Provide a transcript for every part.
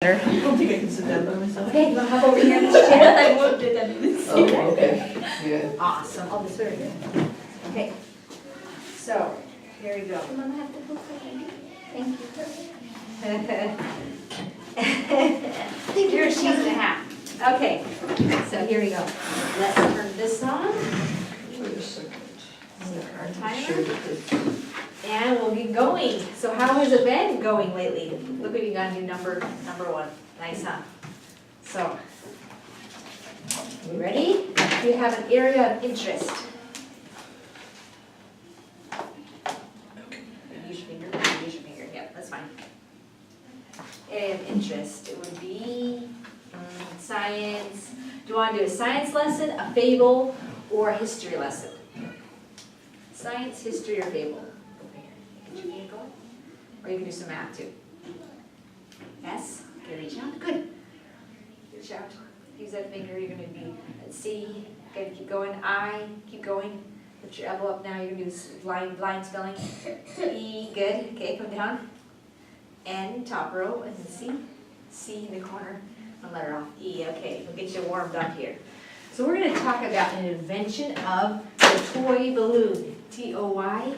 I don't think I can sit down by myself. Okay, you want to hop over here in this chair? I moved it, I didn't even see it. Oh, okay. Yeah. Awesome. Oh, this very good. Okay. So, here we go. Mama have to hook her hand. Thank you. Here she's and a half. Okay, so here we go. Let's turn this on. Wait a second. Set our I'm timer. sure that this- And we'll get going. So how has it been going lately? Look what you got new number one. Nice, huh? So, you ready? You have an area of interest. Use your finger, yep, that's fine. Area of interest, it would be science. Do you want to do a science lesson, a fable, or a history lesson? Science, history, or fable? Get your hand going. Or you can do some math too. S, okay, reach out, good. Reach out, use that finger, you're gonna be at C, good, keep going, I, keep going. Put your elbow up now, you're gonna do blind spelling. E, good, okay, come down. N, top row, and then C in the corner, one letter off, E, okay, we'll get you warmed up here. So we're gonna talk about an invention of the toy balloon, T-O-Y-B-A-L-L-O-O-N.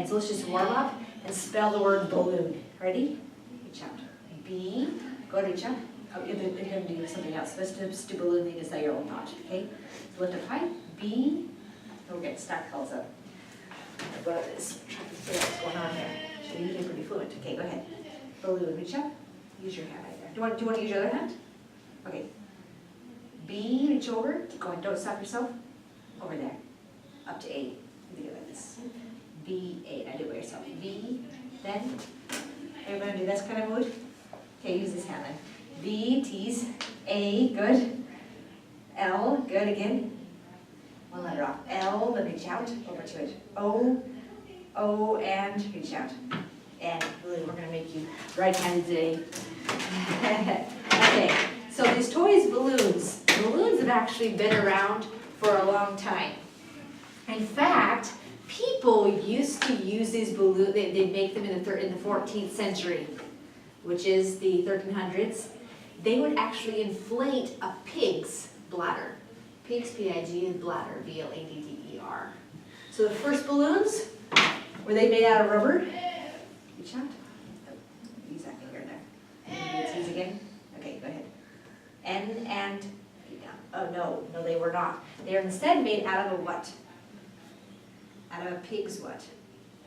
So let's just warm up and spell the word balloon. Ready? Reach out. B, go to reach out. Oh, you're gonna do something else. Let's do balloon, you just say your own thought, okay? So lift up high, B, don't get stack calls up. I'll go to this, try to figure out what's going on there. So you're usually pretty fluent. Okay, go ahead. Balloon, reach up. Use your hand right there. Do you want to use your other hand? Okay. B, reach over, keep going, don't stop yourself. Over there, up to A. You do it like this. B, A, now do it by yourself. B, then, are you going to do this kind of mood? Okay, use this hand then. B, tease, A, good. L, good again. One letter off. L, then reach out, over to it. O, and reach out. And really, we're going to make you right-handed today. Okay, so these toys, balloons have actually been around for a long time. In fact, people used to use these balloons, they make them in the 14th century, which is the 1300s. They would actually inflate a pig's bladder. Pig's, P-I-G, and bladder, B-L-A-D-D-E-R. So the first balloons, were they made out of rubber? Reach out. Use that finger there. Tease again. Okay, go ahead. N and oh no, they were not. They are instead made out of a what? Out of a pig's what?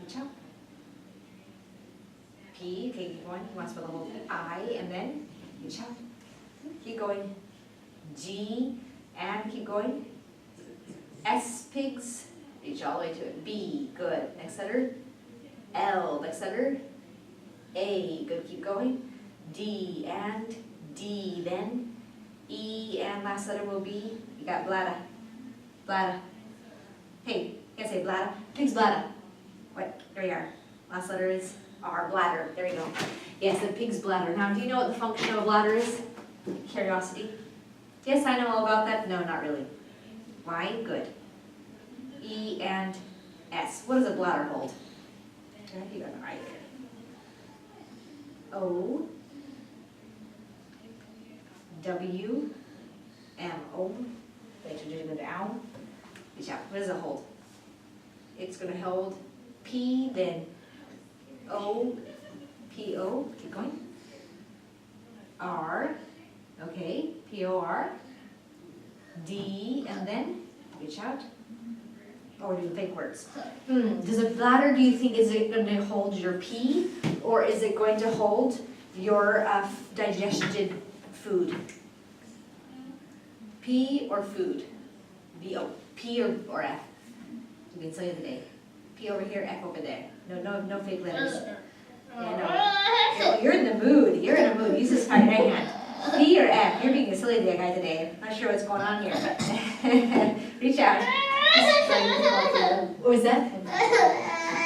Reach out. P, okay, keep going. You want to spell the whole thing. I, and then reach out. Keep going. G, and keep going. S, pigs. Reach all the way to it. B, good. Next letter. L, next letter. A, good. Keep going. D, and D, then. E, and last letter will be, you got bladder. Bladder. Hey, you can say bladder. Pig's bladder. What? There you are. Last letter is R, bladder. There you go. Yes, the pig's bladder. Now, do you know what the function of a bladder is? Curiosity. Yes, I know all about that. No, not really. Why? Good. E and S. What does a bladder hold? You got an I there. O. W, M, O, wait, you're doing the down, reach out, what does it hold? It's going to hold P, then O, P, O, keep going, R, okay, P, O, R, D, and then, reach out, or do big words. Does a bladder, do you think, is it going to hold your pee, or is it going to hold your digested food? P or food? B-O. P or F? You can say the day. P over here, F over there. No fake letters. Yeah, no. You're in the mood. You're in a mood. Use this right hand. P or F? You're being a silly guy today. I'm not sure what's going on here. Reach out. What was that?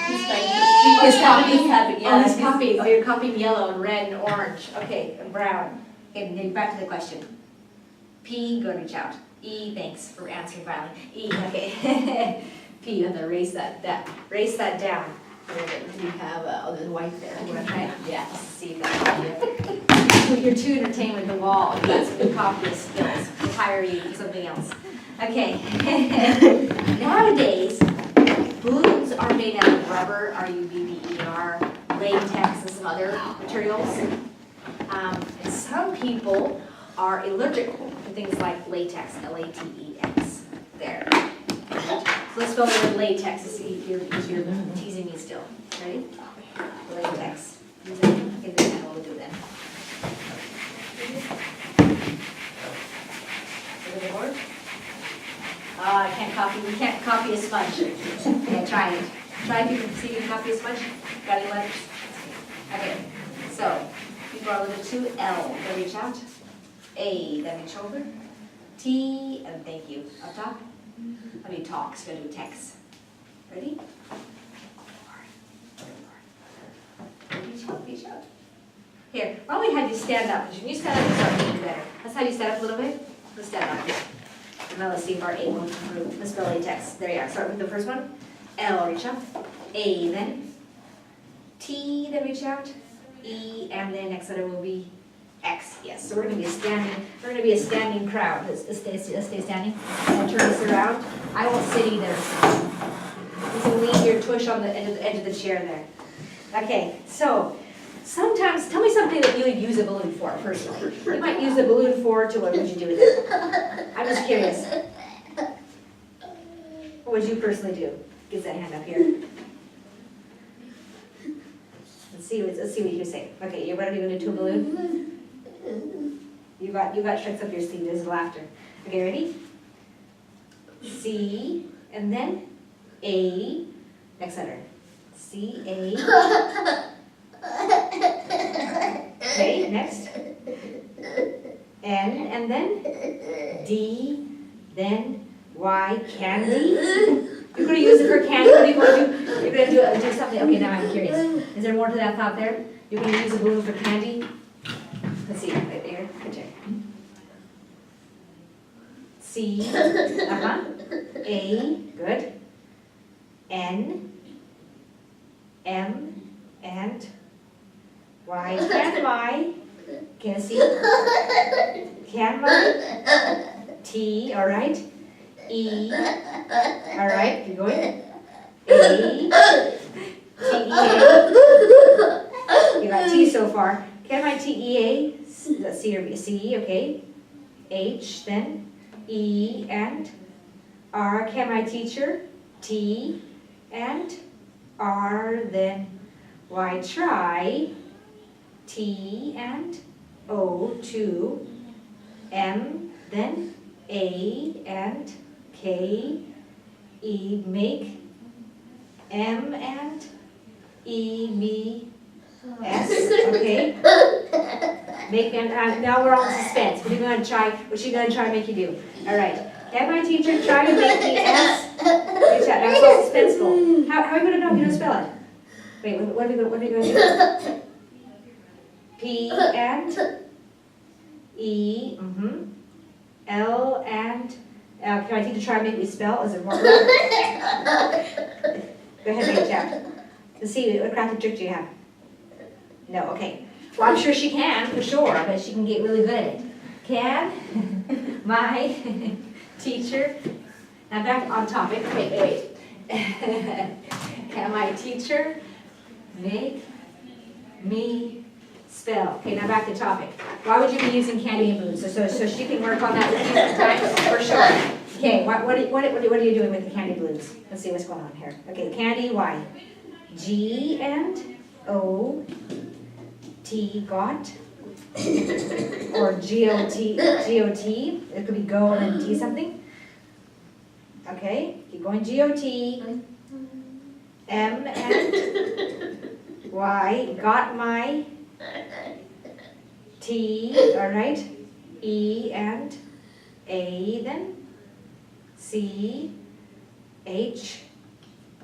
He's copying. Oh, he's copying. Oh, you're copying yellow and red and orange. Okay, and brown. Okay, then back to the question. P, go reach out. E, thanks for answering finally. E, okay. P, you have to erase that down. You have, the white there. You wanna try it? Yeah, let's see if that you're too entertained with the wall. You've got some good copyist skills. We'll hire you for something else. Okay. Nowadays, balloons are made out of rubber, R-U-B-B-E-R, latex, and some other materials. And some people are allergic to things like latex, L-A-T-E-X. There. So let's spell the word latex to see if you're teasing me still. Ready? Latex. Okay, then what we'll do then. Look at the board. I can't copy. We can't copy a sponge. Okay, try it. Try if you can see you can copy a sponge. Got any letters? Okay. So people are limited to L. Then reach out. A. Then reach over. T. And thank you. Up top. I mean talks. Gonna do text. Ready? Reach out. Reach out. Here. Why don't we have you stand up? Because when you stand up, you start thinking better. Let's have you stand up a little bit. Let's stand up. And now let's see if our A will improve. Let's spell latex. There you are. Start with the first one. L, reach out. A, then. T, then reach out. E, and then next letter will be X. Yes. So we're gonna be a standing crowd. Let's stay standing. And turn this around. I won't sit either. You can lean your tush on the edge of the chair there. Okay. So sometimes, tell me something that you would use a balloon for, personally. You might use the balloon for, what would you do with it? I'm just curious. What would you personally do? Get that hand up here. Let's see what you say. Okay, you're ready to go into a balloon? You got tricks up your sleeve, there's laughter. Okay, ready? C, and then A, next letter. C, A. Okay, next. N, and then D, then Y, candy. You're going to use it for candy. What are you going to do? You're going to do something. Okay, now I'm curious. Is there more to that thought there? You're going to use a balloon for candy? Let's see, right there. Right there. C, A, good. N, M, and Y, can my, can I see? Can my, T, all right. E, all right, keep going. A, T, E, A. You got T so far. Can my T, E, A, let's see, or C, okay. H, then E, and R, can my teacher? T, and R, then Y, try. T, and O, 2, M, then A, and K, E, make, M, and E, me, S, okay? Make, and now we're on suspense. What are you going to try? What's she going to try and make you do? All right. Can my teacher try to make me S? That's so suspenseful. How are you going to know if you don't spell it? Wait, what are we going to do? P, and E, L, and can my teacher try and make me spell? Is it more? Go ahead, make it out. Let's see, what crafty trick do you have? No, okay. Well, I'm sure she can, for sure, but she can get really good at it. Can my teacher, now back on topic, wait. Can my teacher make me spell? Okay, now back to topic. Why would you be using candy and balloons? So she can work on that with you sometime, for sure. Okay, what are you doing with the candy balloons? Let's see what's going on here. Okay, candy, why? G and O, T, got, or G-O-T, it could be go and then T something. Okay, keep going, G-O-T, M and Y, got my, T, all right, E and A then, C, H,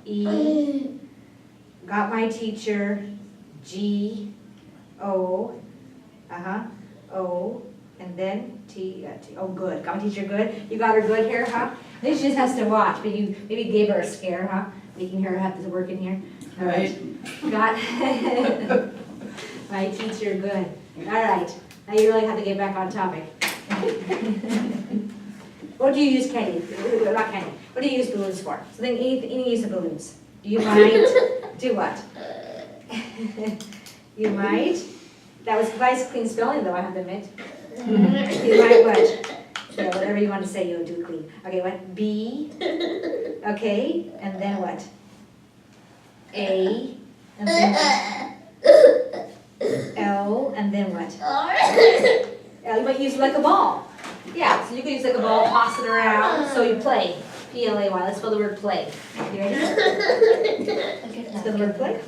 E, got my teacher, G, O, O, and then T, oh good, got my teacher good. You got her good here, huh? Maybe she just has to watch, but you maybe gave her a scare, huh? Making her have to work in here. Right. Got my teacher, good. All right, now you really have to get back on topic. What do you use candy? Not candy. What do you use balloons for? So then any use of balloons. Do you mind? Do what? You might. That was nice, clean spelling, though, I have to admit. You might what? Yeah, whatever you want to say, you'll do clean. Okay, what? B. Okay, and then what? A. And then what? L. And then what? L. You might use like a ball. Yeah, so you can use like a ball, toss it around. So you play. P-L-A-Y. Let's spell the word play. You ready? Spell the word play.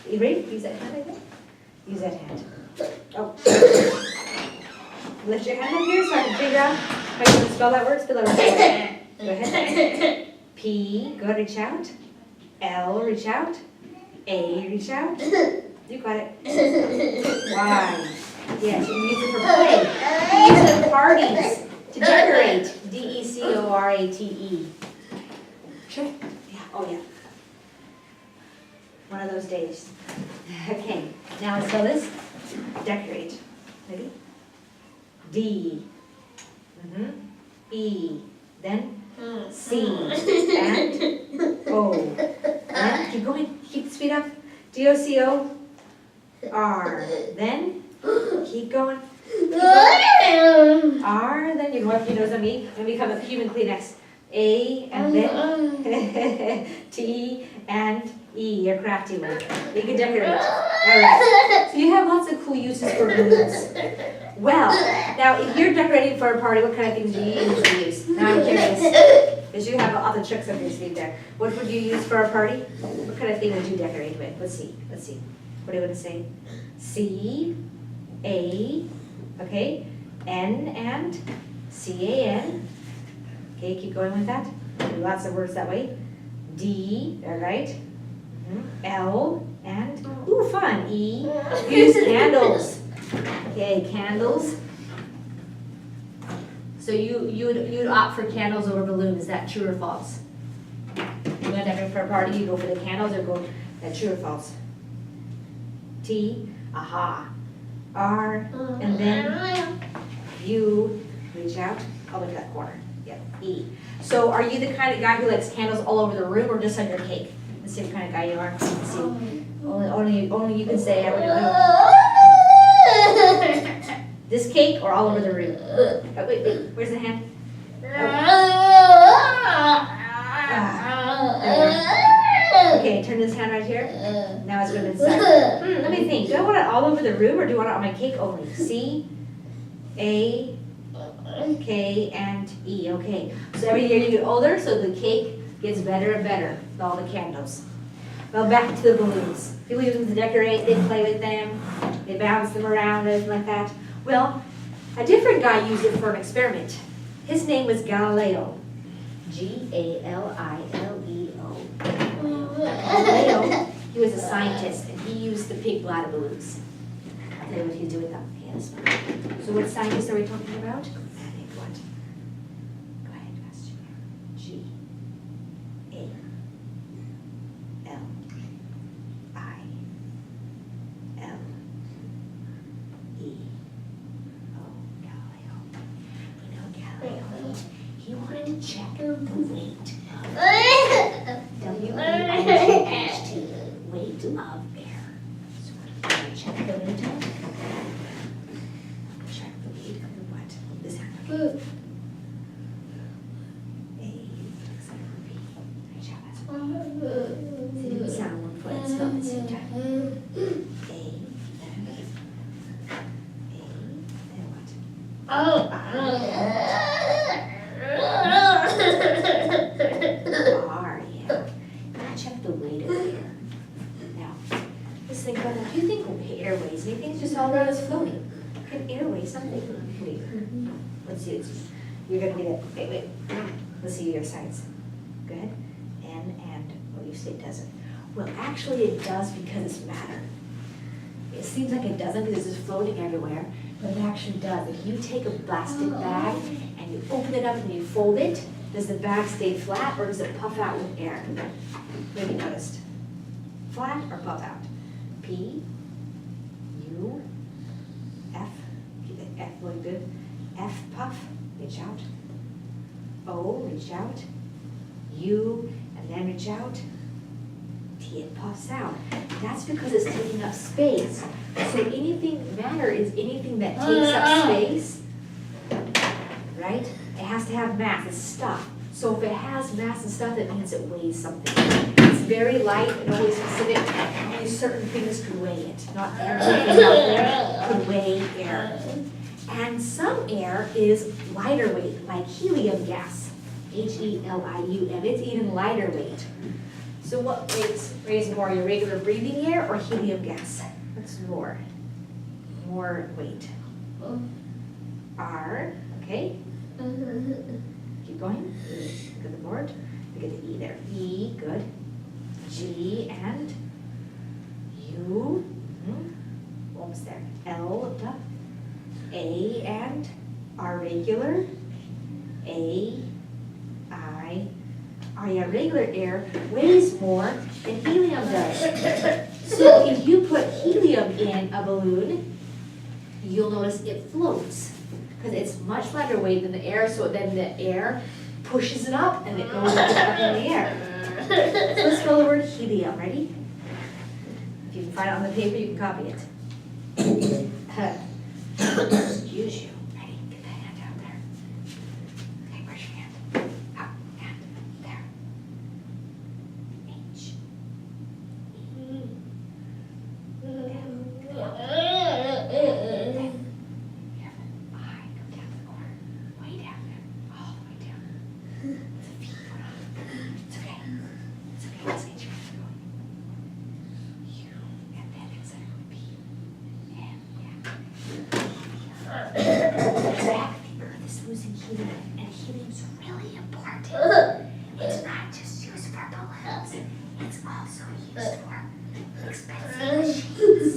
You ready? Use that hand, I think. Use that hand. Oh. Lift your hand up here so I can figure out how you want to spell that word. Spell that word. Go ahead. P, go reach out. L, reach out. A, reach out. You got it. Y. Yes, you can use it for play. You can use it at parties to decorate. D-E-C-O-R-A-T-E. Sure? Yeah. Oh, yeah. One of those days. Okay. Now let's spell this. Decorate. Ready? D. E. Then C. And O. Then keep going. Keep the speed up. D-O-C-O-R. Then keep going. R. Then you go up your nose on me and become a human Kleenex. A and then T and E, your crafty one. You can decorate. All right. So you have lots of cool uses for balloons. Well, now if you're decorating for a party, what kind of things do you usually use? Now I'm curious, because you have other tricks up your sleeve there. What would you use for a party? What kind of thing would you decorate with? Let's see. Let's see. What do you want to say? C, A, okay, N and C-A-N. Okay, keep going with that. Lots of words that way. D, all right. L and, ooh, fun. E, use candles. Okay, candles. So you'd opt for candles over balloons. Is that true or false? You're gonna decorate for a party, you go for the candles or go, that true or false? T, aha. R, and then you reach out, all the way to that corner. Yep, E. So are you the kind of guy who likes candles all over the room or just on your cake? The same kind of guy you are? Let's see. Only you can say I would know. This cake or all over the room? Oh, wait, where's the hand? Okay, turn this hand right here. Now it's going inside. Let me think. Do I want it all over the room or do I want it on my cake only? C, A, K, and E. Okay. So every year you get older, so the cake gets better and better with all the candles. Well, back to the balloons. People use them to decorate, they play with them, they bounce them around, everything like that. Well, a different guy used it for an experiment. His name was Galileo. G-A-L-I-L-E-O. Galileo, he was a scientist, and he used the pink bladder balloons. I'll tell you what he did with them. Yes. So what scientists are we talking about? What? Go ahead, question. G. A. L. I. L. E. O. Galileo. You know Galileo, he wanted to check the weight of W-E-I-G-H-T, weight of air. So what do you check the weight of? Check the weight of what? This hand. Okay. A, except for B. Reach out, that's one. See, it would sound one foot and spell at the same time. A, then what? R, yeah. Now check the weight of air. Now, let's think about that. Do you think air weighs anything? It's just all around us floating. Can air weigh something? Wait. Let's see. You're going to be that. Wait. Let's see your sides. Go ahead. And, well, you say it doesn't. Well, actually it does because it's matter. It seems like it doesn't because it's just floating everywhere, but it actually does. If you take a plastic bag and you open it up and you fold it, does the bag stay flat or does it puff out with air? Maybe you noticed. flat or puff out. P, U, F, keep the F really good. F, puff, reach out. O, reach out. U, and then reach out. T, it puffs out. That's because it's taking up space. So anything, matter is anything that takes up space, right? It has to have mass, it's stuff. So if it has mass and stuff, that means it weighs something. It's very light and always specific. Only certain things could weigh it. Not everything out there could weigh air. And some air is lighter weight, like helium gas. Helium, it's even lighter weight. So what weighs more, your regular breathing air or helium gas? What's more? More weight. R, okay? Keep going. Look at the board. Look at the E there. E, good. G and U. Almost there. L, A and R regular. A, I. Yeah, regular air weighs more than helium does. So if you put helium in a balloon, you'll notice it floats because it's much lighter weight than the air, so then the air pushes it up and it goes up in the air. So let's spell the word helium. Ready? If you can find it on the paper, you can copy it. Excuse you. Ready? Get that hand out there. Okay, where's your hand? Up and there. H. E. It's not just used for balloons, it's also used for expensive machines.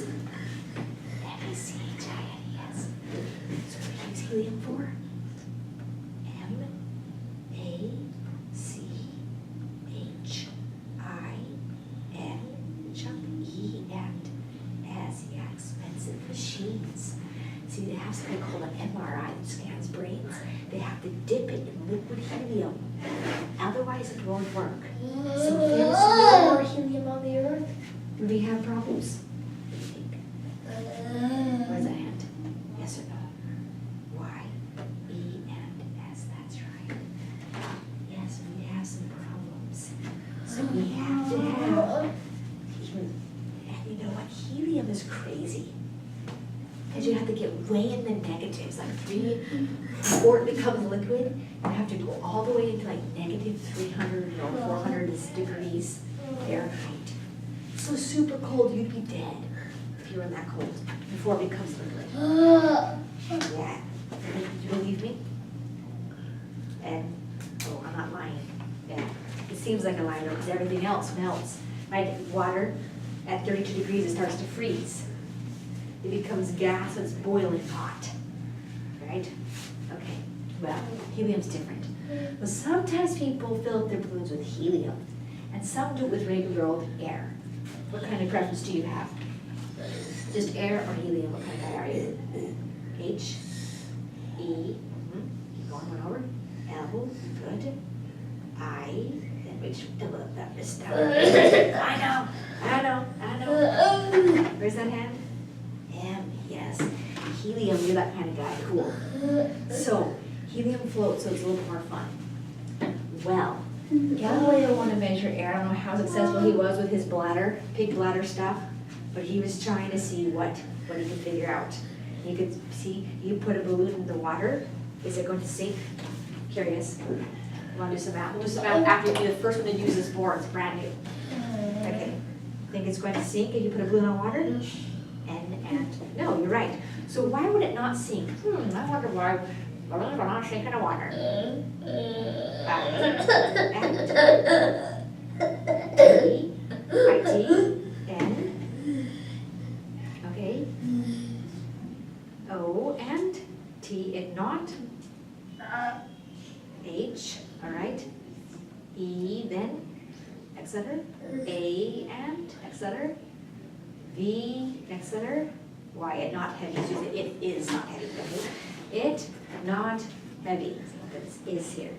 M-A-C-H-I-N-E-S. So we use helium for M-A-C-H-I-N, jump E and S, yeah, expensive machines. See, they have something called an MRI that scans brains. They have to dip it in liquid helium. Otherwise, it won't work. So if there was no more helium on the earth, would we have problems? What do you think? Where's that hand? Yes or no? Y, E, and S, that's right. Yes, we have some problems. So we have to have, and you know what? Helium is crazy. Because you have to get way in the negatives, like before it becomes liquid, you have to go all the way into like negative 300 or 400 degrees Fahrenheit. So super cold, you'd be dead if you were in that cold before it becomes liquid. Yeah, you believe me? And, oh, I'm not lying. Yeah, it seems like a lie though, because everything else melts. Right, water at 32 degrees, it starts to freeze. It becomes gas, it's boiling hot, right? Okay, well, helium's different. But sometimes people fill up their balloons with helium, and some do it with regular old air. What kind of preference do you have? Just air or helium? What kind of guy are you? H, E, keep going, one over. L, good. I, then reach, double up that wrist down. I know. Where's that hand? M, yes. Helium, you're that kind of guy, cool. So, helium floats, so it's a little more fun. Well, Galileo wanted to measure air. I don't know how successful he was with his bladder, pig bladder stuff, but he was trying to see what he could figure out. You could see, you put a balloon in the water, is it going to sink? Curious. You want to do some math? We'll do some math after you do the first one to use this board, it's brand new. Okay, think it's going to sink if you put a balloon on water? And no, you're right. So why would it not sink? I wonder why balloons are not sinking in water. I-T-N. Okay. O and T, it not. H, all right. E, then next letter, A and, next letter, V, next letter, Y, it not heavy, it is not heavy, okay? It, not heavy, this is here.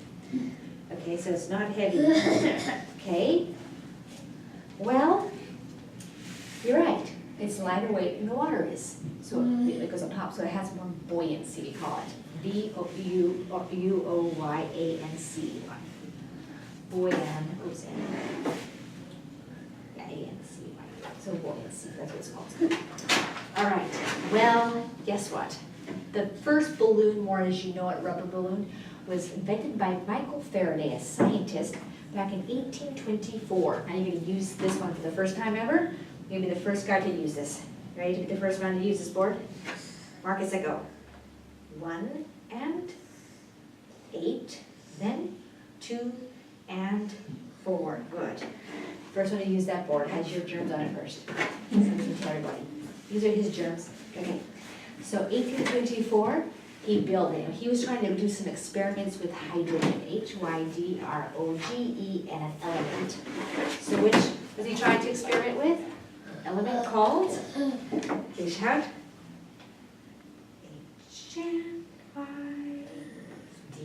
Okay, so it's not heavy, okay? Well, you're right, it's lighter weight than the water is. So it goes on top, so it has more buoyancy, we call it. B-U-O-Y-A-N-C-Y. Buoyan, yeah, A-N-C-Y, so buoyancy, that's what it's called. All right, well, guess what? The first balloon, more as you know it, rubber balloon, was invented by Michael Faraday, a scientist, back in 1824. Now you're going to use this one for the first time ever. You're going to be the first guy to use this. Ready to be the first one to use this board? Mark as I go. 1 and 8, then 2 and 4. Good. First one to use that board has your germs on it first. Something to everybody. These are his germs. Okay. So 1824, he built it. He was trying to do some experiments with hydrogen, H-Y-D-R-O-G-E, and an element. So which was he trying to experiment with? An element called, please shout, H and Y, D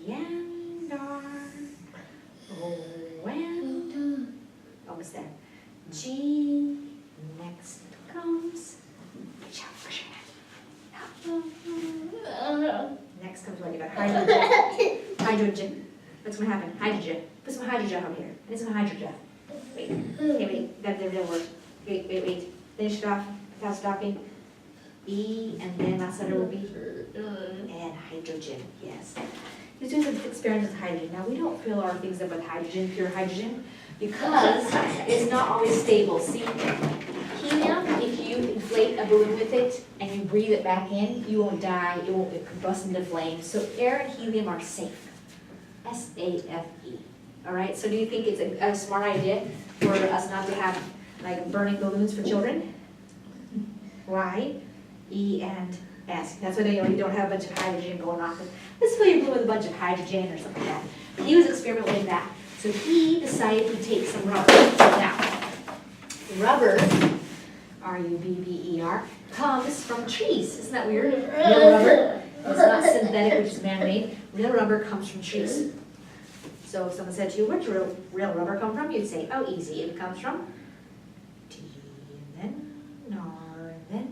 and R, O and, almost there, G, next comes, next comes what you got, hydrogen, hydrogen, what's going to happen, hydrogen, put some hydrogen over here, and some hydrogen, wait, that didn't work. Wait. Finish it off without stopping. E, and then last letter will be and hydrogen, yes. He's doing some experiments with hydrogen. Now, we don't fill our things up with hydrogen, pure hydrogen, because it's not always stable. See, helium, if you inflate a balloon with it and you breathe it back in, you won't die, it won't combust into flames. So air and helium are safe. S-A-F-E. All right, so do you think it's a smart idea for us not to have like burning balloons for children? Y, E, and S. That's why you don't have a bunch of hydrogen going off. Let's fill your balloon with a bunch of hydrogen or something like that. He was experimenting with that. So he decided to take some rubber. Now, rubber, R-U-B-B-E-R, comes from trees. Isn't that weird? Real rubber. It's not synthetic, which is man-made. Real rubber comes from trees. So if someone said to you, where's real rubber come from? You'd say, oh, easy. It comes from T, and then R, and then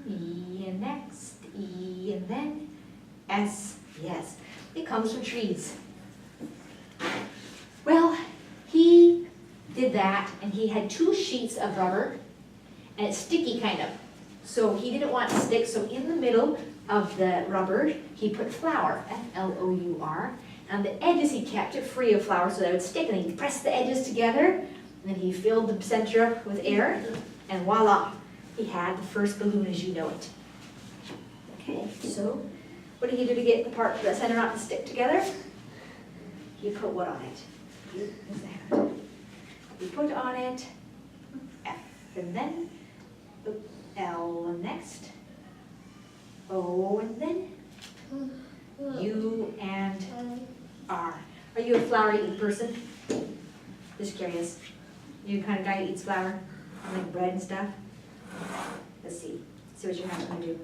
E, and next E, and then S. Yes, it comes from trees. Well, he did that, and he had 2 sheets of rubber, and it's sticky kind of. So he didn't want it to stick, so in the middle of the rubber, he put flour, F-L-O-U-R. On the edges, he kept it free of flour so that it would stick, and he pressed the edges together, and then he filled the center up with air, and voila, he had the first balloon as you know it. Okay, so what did he do to get the center not to stick together? He put what on it? Where's the hat? He put on it F, and then L, and next O, and then U, and R. Are you a flour-eating person? Just curious. You the kind of guy who eats flour? Like bread and stuff? Let's see. See what your hand's going to do.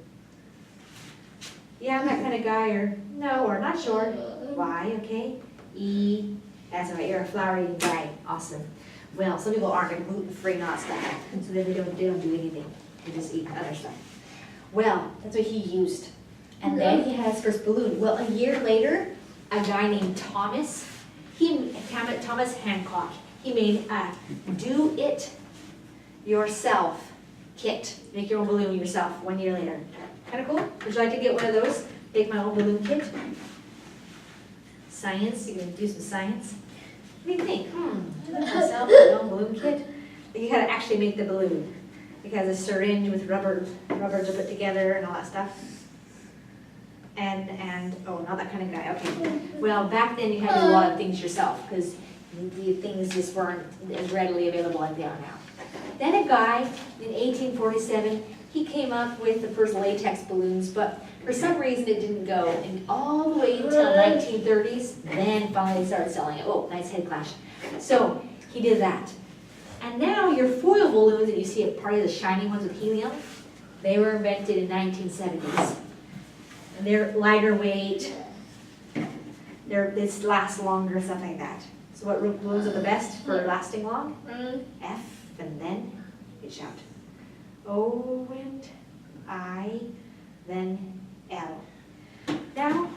Yeah, I'm that kind of guy, or no, or not sure. Y, okay. E, that's right, you're a flour-eating guy. Awesome. Well, some people aren't, they're gluten-free, not stuff. So they don't do anything. They just eat other stuff. Well, that's what he used. And then he had his first balloon. Well, a year later, a guy named Thomas Hancock, he made a do-it-yourself kit. Make your own balloon yourself 1 year later. Kind of cool? Would you like to get one of those? Make my own balloon kit? Science, you're going to do some science? What do you think? Make myself my own balloon kit? You gotta actually make the balloon. It has a syringe with rubber to put together and all that stuff. And oh, not that kind of guy, okay. Well, back then you had to do a lot of things yourself because the things just weren't as readily available like they are now. Then a guy in 1847, he came up with the first latex balloons, but for some reason it didn't go. And all the way until 1930s, then finally they started selling it. Oh, nice head clash. So He did that. And now your foil balloons that you see at part of the shiny ones with helium, they were invented in 1970s. And they're lighter weight, this lasts longer, stuff like that. So what balloons are the best for lasting long? F, and then, good shout. O and I, then L. Now,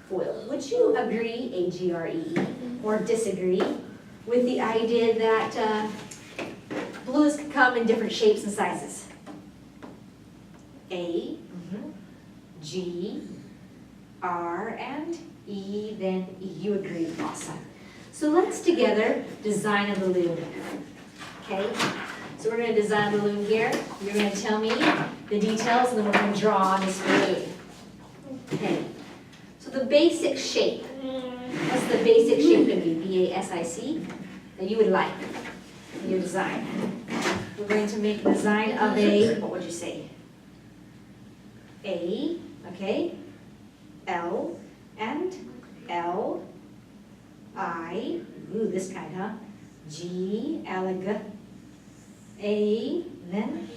foil. Would you agree, A-G-R-E, or disagree with the idea that balloons can come in different shapes and sizes? A, G, R, and E, then E. You agree, awesome. So let's together design a balloon, okay? So we're gonna design a balloon here. You're gonna tell me the details and then we're gonna draw on this balloon. Okay, so the basic shape, what's the basic shape gonna be? B-A-S-I-C, that you would like in your design. We're going to make a design of a, what would you say? A, okay, L, and L, I, ooh, this kind, huh? G, L, A, then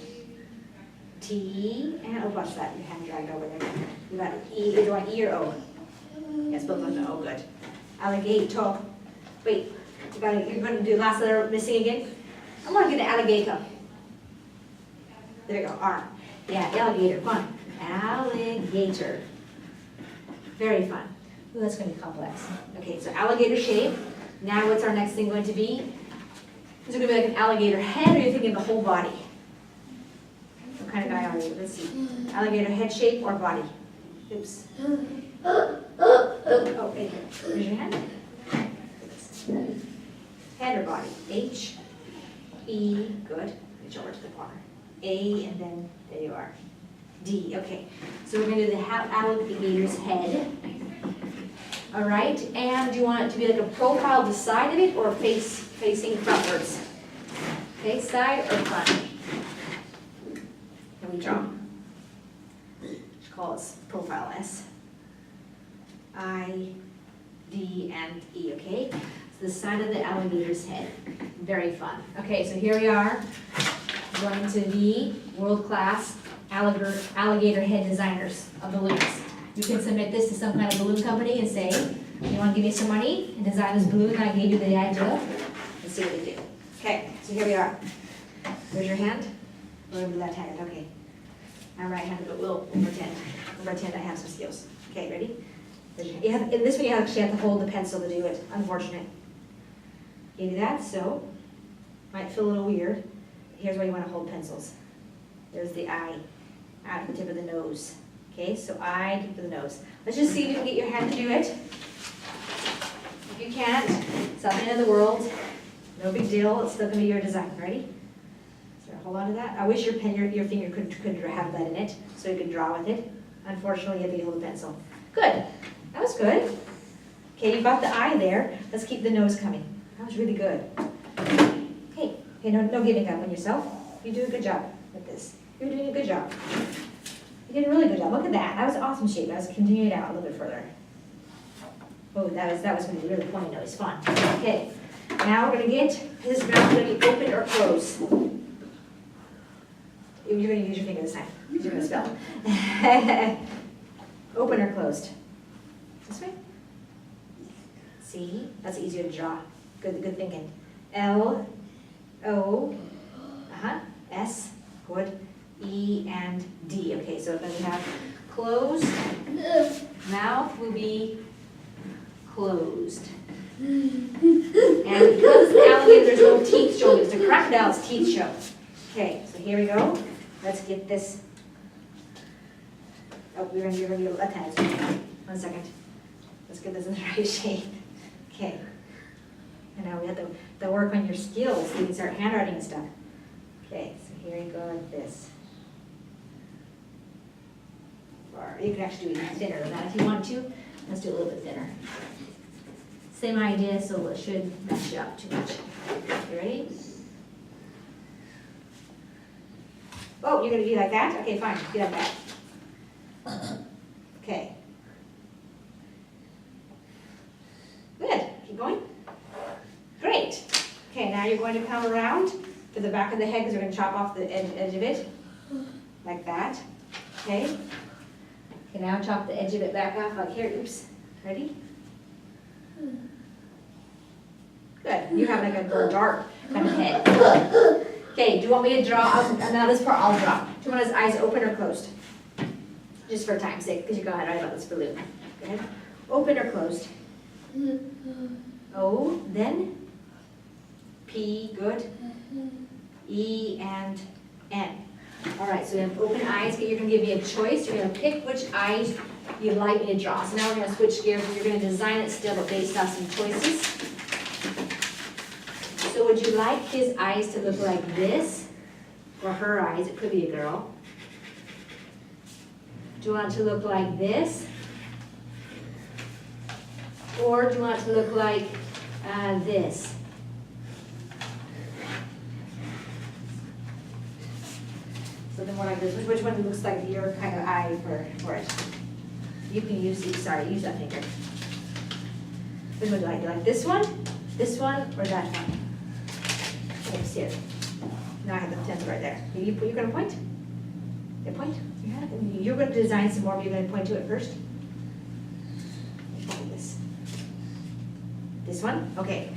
T, and, oh, watch that, your hand dragged over there. You got E, do you want E or O? Yes, both of them, O, good. Alligator. Wait, you're gonna do the last letter missing again? I'm gonna get an alligator. There we go, R. Yeah, alligator, fun. Alligator. Very fun. Ooh, that's gonna be complex. Okay, so alligator shape. Now what's our next thing going to be? Is it gonna be like an alligator head, or are you thinking the whole body? What kind of guy are you? Let's see. Alligator head shape or body? Oops. Oh, right here. Raise your hand. Head or body? H, E, good. Reach over to the corner. A, and then there you are. D, okay. So we're gonna do the alligator's head. All right, and do you want it to be like a profile to the side of it or facing frontwards? Okay, side or front? Can we draw? Let's call it profile S. I, D, and E, okay? So the side of the alligator's head. Very fun. Okay, so here we are, going to be world-class alligator head designers of balloons. You can submit this to some kind of balloon company and say, you want to give me some money and design this balloon I gave you the idea, and see what they do. Okay, so here we are. Raise your hand. We're left-handed, okay. I'm right-handed, but we'll pretend. We'll pretend I have some skills. Okay, ready? In this one you actually have to hold the pencil to do it. Unfortunate. You do that, so might feel a little weird. Here's where you want to hold pencils. There's the eye, at the tip of the nose. Okay, so eye, tip of the nose. Let's just see if you can get your hand to do it. If you can't, it's not the end of the world. No big deal, it's still going to be your design. Ready? So hold on to that. I wish your finger could have that in it, so you could draw with it. Unfortunately, you have to hold the pencil. Good. That was good. Okay, you got the eye there. Let's keep the nose coming. That was really good. Okay, no giving up on yourself. You do a good job with this. You're doing a good job. You did a really good job. Look at that. That was an awesome shape. Let's continue it out a little bit further. Oh, that was going to be really pointy nose. Fun. Okay. Now we're going to get his mouth going to be open or closed. You're going to use your finger this time. You're going to spell. Open or closed? This way? See? That's easier to draw. Good thinking. L, O, S, good. E, and D. Okay, so then we have closed. Mouth will be closed. And because the alligator, there's no teeth showing, it's the crocodile's teeth show. Okay, so here we go. Let's get this. Oh, you're gonna be left-handed. 1 second. Let's get this in the right shape. Okay. And now we have to work on your skills so you can start handwriting and stuff. Okay, so here you go like this. Or you can actually do it thinner than that if you want to. Let's do a little bit thinner. Same idea, so it shouldn't mess you up too much. You ready? Oh, you're gonna do like that? Okay, fine, do like that. Okay. Good, keep going. Great. Okay. going to come around to the back of the head because we're going to chop off the edge of it. Like that. Okay? Okay, now chop the edge of it back off like here. Oops. Ready? Good. You have like a dark kind of head. Okay, do you want me to draw? Now this part I'll draw. Do you want his eyes open or closed? Just for time's sake, because you got to write about this balloon. Go ahead. Open or closed? O, then P, good. E and N. All right, so we have open eyes. You're going to give me a choice. You're going to pick which eyes you'd like me to draw. So now we're going to switch gears. You're going to design it still, but based on some choices. So would you like his eyes to look like this? Or her eyes? It could be a girl. Do you want it to look like this? Or do you want it to look like this? So then what like this, which one looks like your kind of eye for it? You can use use that finger. Which one do you like this one, or that one? Okay, see it. Now I have the pencil right there. You're going to point? You point? Yeah. You're going to design some more, but you're going to point to it first. This one? Okay.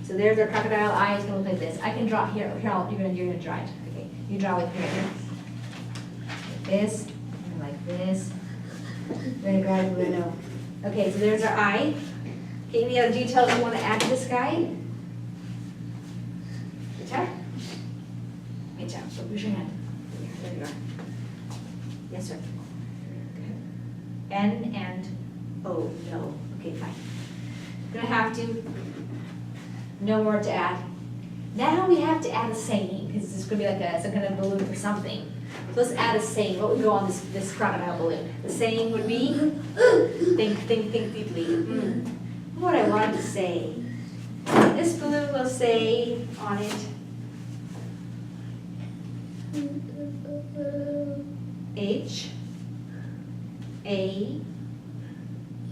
So there's our crocodile eye. It's going to look like this. I can draw here. You're going to draw it. Okay. You draw with me right here. Like this. And like this. We're going to grab it. We're going to. Okay. So there's our eye. Okay. Any other details you want to add to this guy? Good job. Good job. So where's your hand? There you are. Yes, sir. N and O. No. Okay, fine. Gonna have to. No more to add. Now we have to add a saying because this is gonna be like some kind of balloon or something. So let's add a saying. What would go on this crocodile balloon? The saying would be think deeply. What I wanted to say. This balloon will say on it. H A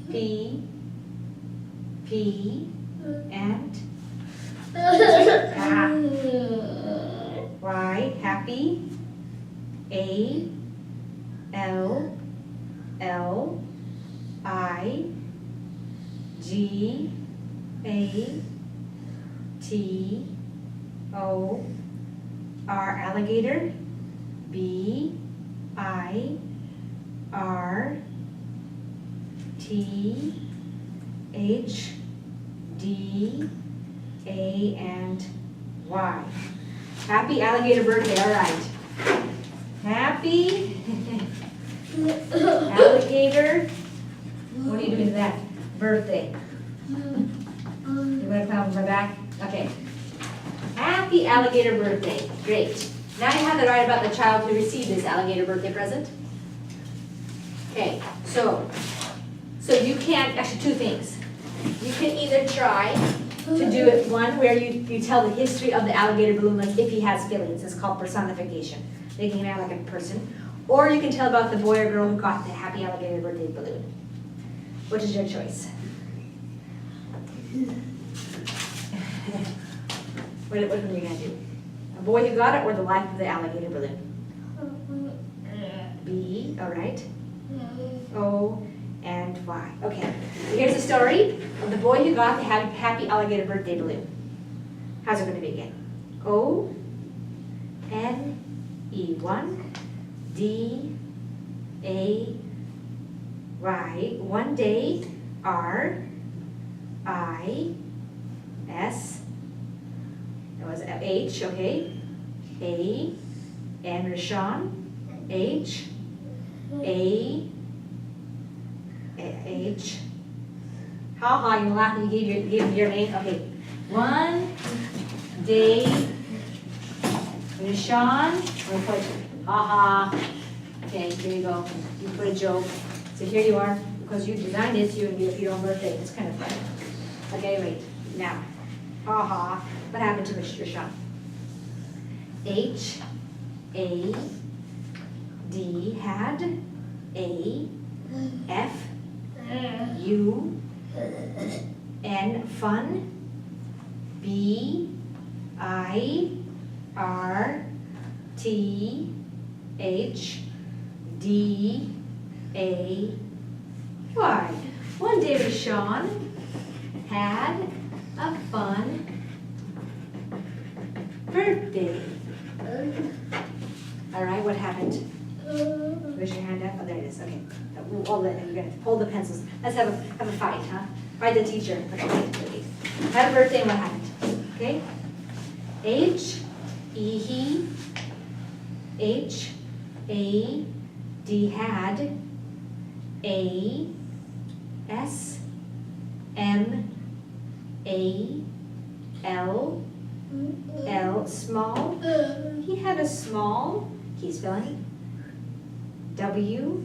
P P and Y, happy. A L L I G A T O R, alligator. B I R T H D A and Y. Happy alligator birthday, all right. Happy alligator, what are you doing to that? Birthday. You want to come on my back? Okay. Happy alligator birthday, great. Now you have it right about the child who received this alligator birthday present. Okay, so you can't, actually two things. You can either try to do it one where you tell the history of the alligator balloon, like if he has feelings. It's called personification, making him act like a person. Or you can tell about the boy or girl who got the happy alligator birthday balloon. Which is your choice? What are you going to do? A boy who got it or the life of the alligator balloon? B, all right. O and Y. Okay, so here's the story of the boy who got the happy alligator birthday balloon. How's it going to begin? O N E 1 D A Y. One day R I S. That was H. Okay. A and Rishan. H A H. Ha ha, you're laughing, you gave him your name. Okay. One day, Rishan, or put ha ha. Okay, here you go. You put a joke. So here you are, because you designed it, so you're going to be your own birthday. It's kind of fun. Okay, wait. Now, ha ha. What happened to Rishan? H A D had A F U N fun B I R T H D A Y. One day Rishan had a fun birthday. All right, what happened? Raise your hand up. Oh, there it is. Okay. We're gonna hold the pencils. Let's have a fight, huh? Fight the teacher. Okay. Had a birthday and what happened? Okay. H E he H A D had A S M A L L small. He had a small. Key spelling. W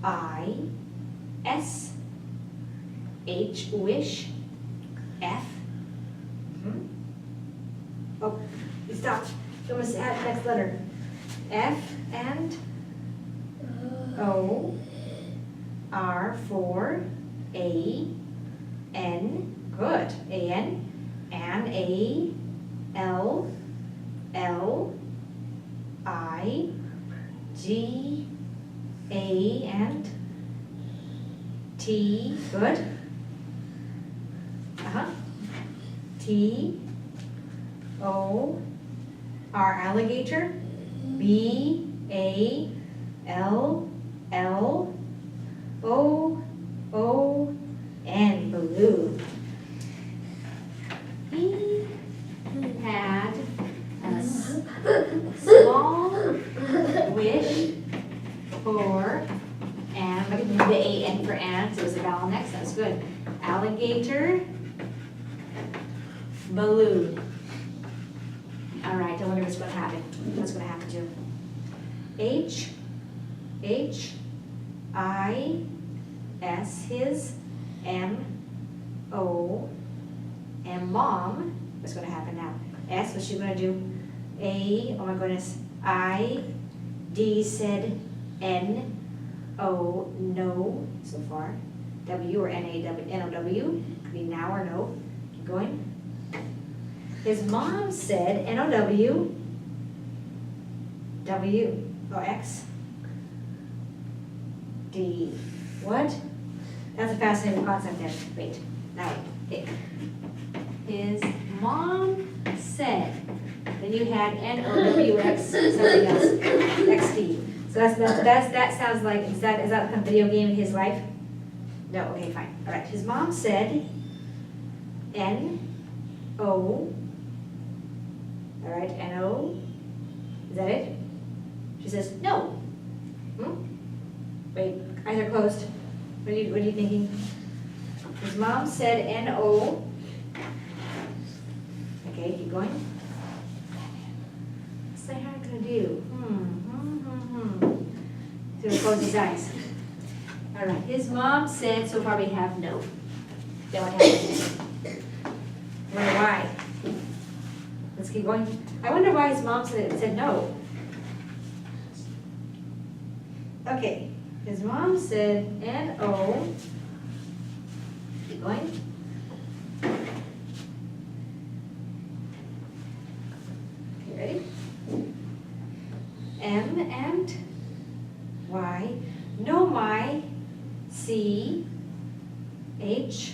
I S H wish F. Oh, you stopped. You almost add the next letter. F and O R for A N. Good. A N and A L L I G A and T. Good. T O R alligator. B A L L O O N balloon. He had a small wish for, and look at the A-N for ant, so it was a vowel next, that was good. Alligator, balloon. All right, I wonder what's going to happen. What's going to happen to him? H, I, S, his, M, O, M, mom. What's going to happen now? S, what's she going to do? A, oh my goodness, I, D said N, O, no, so far. W or N-A-W, N-O-W, could be now or no. Keep going. His mom said N-O-W, W, oh, X, D, what? That's a fascinating concept there. Wait, now wait. Okay. His mom said, then you had N-O-W-X, something else, X-D. So that sounds like, is that a video game in his life? No, okay, fine. All right, his mom said N-O, all right, N-O, is that it? She says, no. Wait, eyes are closed. What are you thinking? His mom said N-O. Okay, keep going. What's the hair gonna do? So he closes his eyes. All right, his mom said, so far we have no. Then what happened? I wonder why. Let's keep going. I wonder why his mom said no. Okay, his mom said N-O. Keep going. Okay, ready? M and Y. No, my. C. H.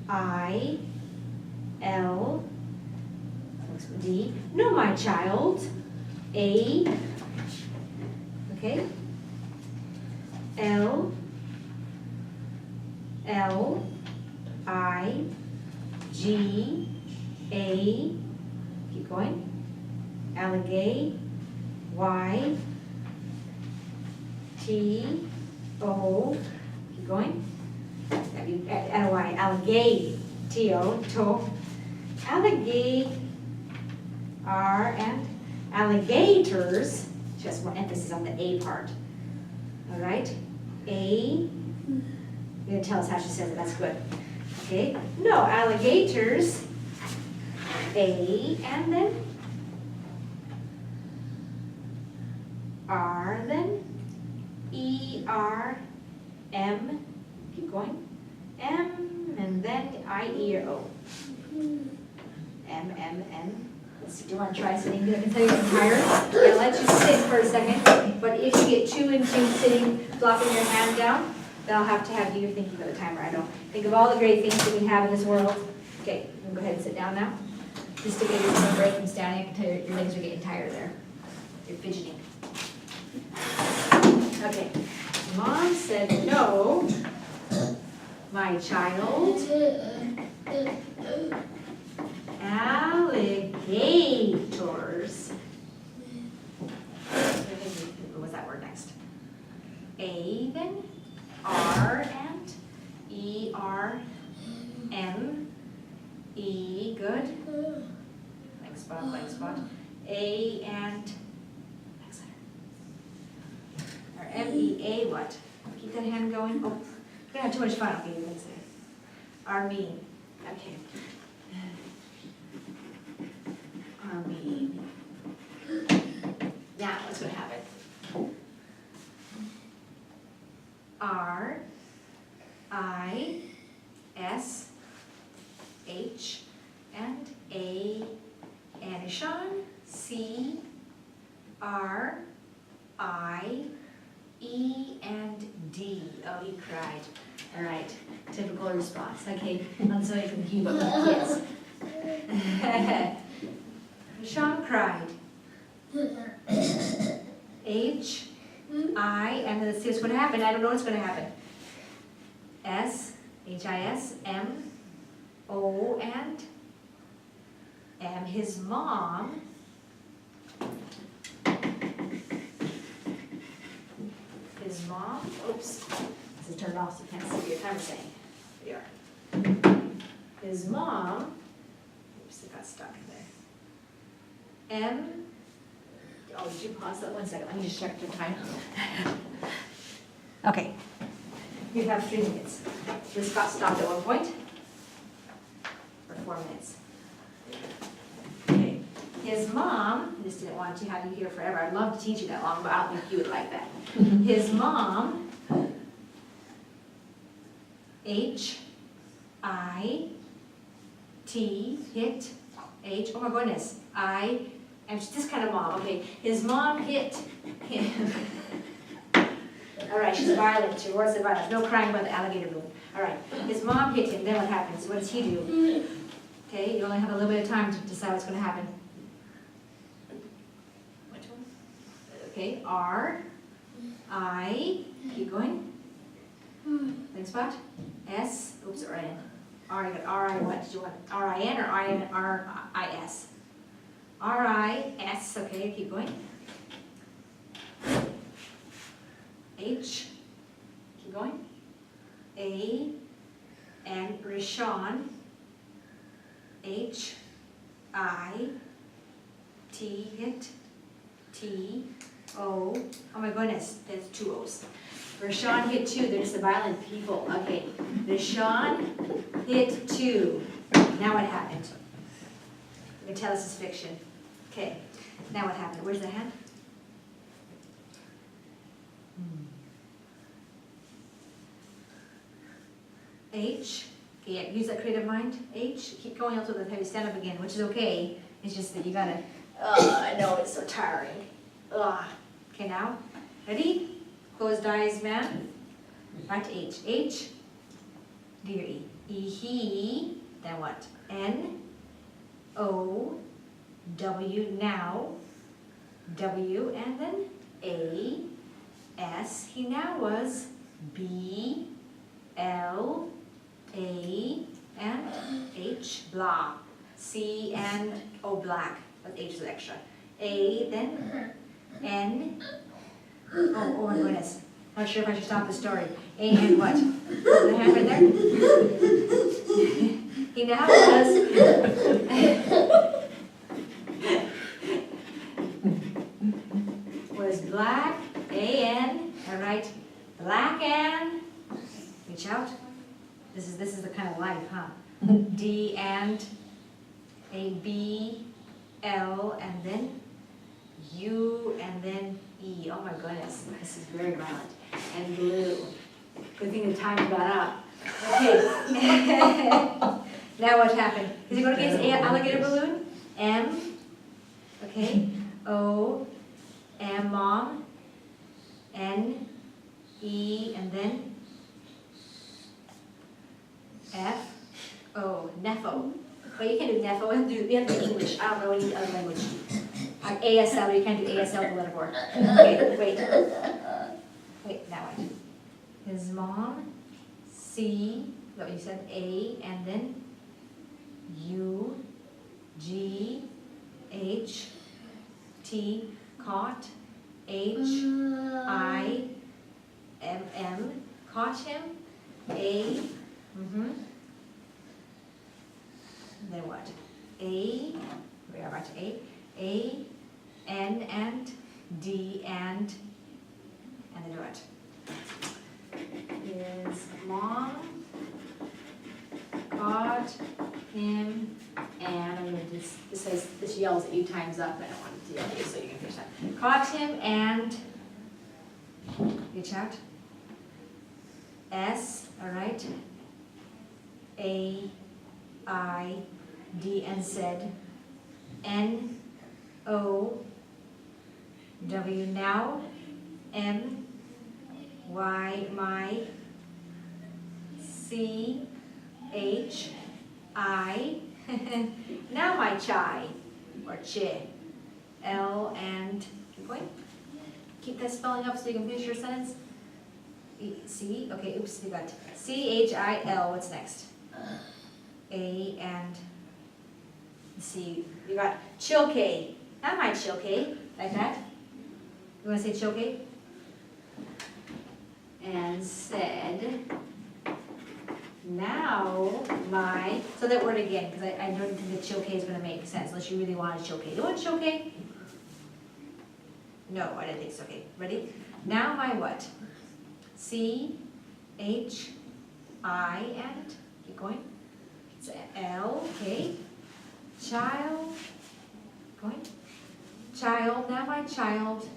I. L. D. No, my child. A. Okay. L. L. I. G. A. Keep going. Alligate. Y. T. O. Keep going. Y. Alligate. T-O. To. Alligate. R and alligators. Just more emphasis on the A part. All right. A. You're gonna tell us how she says it. That's good. Okay. No, alligators. A and then R, then E, R, M, keep going, M, and then I, E, or O. M, M, M. Let's see, do you want to try sitting? I can tell you I'm tired. Yeah, let you sit for a second. But if you get too into sitting, flopping your hand down, then I'll have to have you thinking of the timer. I don't think of all the great things that we have in this world. Okay, you can go ahead and sit down now. Just to give you some break from standing, I can tell you your legs are getting tired there. You're fidgeting. Okay, Mom said no, my child. Alligators. What was that word next? A then? R and? E-R-M-E, good. Blank spot, blank spot. A and, next letter. Or M-E-A what? Keep that hand going. Oh, you're gonna have too much fun. Okay, you can say. Armene. Okay. Armene. Now, what's gonna happen? R, I, S, H, and A, and Rishan, C, R, I, E, and D. Oh, he cried. All right, typical response. Okay, so you can keep up with the kids. Rishan cried. H, I, and let's see what's going to happen. I don't know what's going to happen. S, H-I-S, M, O, and M. His mom. His mom. Oops. This is turned off so you can't see what your timer's saying. There you are. His mom. Oops, it got stuck there. M. Oh, did you pause that 1 second? Let me just check the time. Okay. You have 3 minutes. This got stopped at one point. For 4 minutes. Okay. His mom, I just didn't want to have you here forever. I'd love to teach you that long, but I don't think you would like that. His mom, H, I, T, hit, H, oh my goodness, I, I'm just this kind of mom, okay. His mom hit him. All right, she's violent, she was violent. No crying about the alligator balloon. All right, his mom hit him, then what happens? What does he do? Okay, you only have a little bit of time to decide what's going to happen. Which one? Okay, R, I, keep going. Next spot. S, oops, or N. R, you got R-I, what did you want? R-I-N or R-I-S? R-I-S, okay, keep going. H, keep going. A, and Rishan. H, I, T, hit, T, O, oh my goodness, that's 2 O's. Rishan hit 2, they're just the violent people. Okay, Rishan hit 2. Now what happened? You can tell this is fiction. Okay, now what happened? Where's the hand? H, okay, yeah, use that creative mind. H, keep going until the heavy stand up again, which is okay. It's just that you gotta, I know it's so tiring. Okay, now, ready? Closed eyes, man. Back to H. H, do your E. E, he, then what? N, O, W, now, W, and then A, S. He now was B, L, A, and H, blah. C, and O, black. But H is extra. A, then N, oh my goodness. Not sure if I should stop the story. A and what? The hand right there? He now was black, A-N, all right, black and, reach out. This is the kind of life, huh? D and, A, B, L, and then U, and then E. Oh my goodness, this is very violent. And blue. Good thing the time got up. Okay. Now what happened? Is it going against alligator balloon? M, okay, O, M, mom, N, E, and then F, O, Nefo. But you can do Nefo, we have to do English, I don't know any other language. ASL, you can't do ASL the letter board. Okay, wait. Wait, now what? His mom, C, is that what you said? A, and then U, G, H, T, caught, H, I, M, M, caught him, A, then what? A, we are back to A, N, and D, and then what? His mom caught him, and I'm gonna this says this yells at you times up. I don't want to yell at you, so you can finish that. Caught him and you chat. S, all right. A, I, D, and said. N, O, W, now. M, Y, my. C, H, I, now my chai, or che. L, and keep going. Keep that spelling up so you can finish your sentence. C, okay, oops, you got C, H, I, L, what's next? A, and C, you got chilke, not my chilke, like that. You want to say chilke? And said, now my, so that word again, because I don't think that chilke is going to make sense unless you really want a chilke. You want chilke? No, I didn't think so. Okay, ready? Now my what? C, H, I, and keep going. It's L, okay. Child, going. Child, now my child.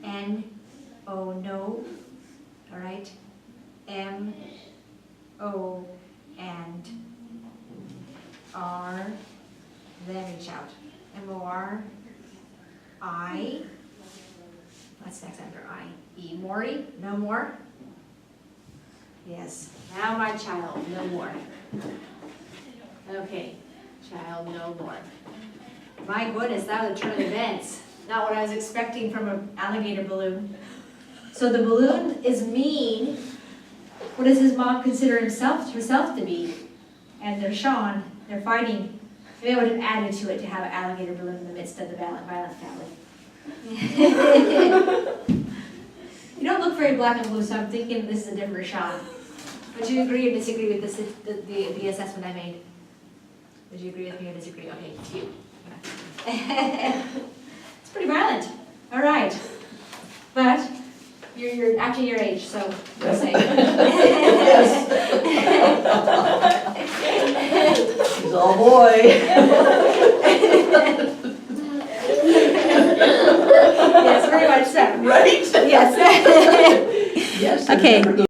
N, O, no. All right. M, O, and R, then reach out. M-O-R, I, what's next after I? E, Maury, no more? Yes, now my child, no more. Okay, child, no more. My goodness, that was a turn of events. Not what I was expecting from an alligator balloon. So the balloon is mean. What does his mom consider herself to be? And they're Sean, they're fighting. Maybe I would have added to it to have an alligator balloon in the midst of the violent family. You don't look very black and blue, so I'm thinking this is a different Sean. Would you agree or disagree with this, the assessment I made? Would you agree with me or disagree? Okay, cute. It's pretty violent. All right. But you're acting your age, so we'll say. He's all boy. Yes, very much so. Right? Yes. Yes. Okay.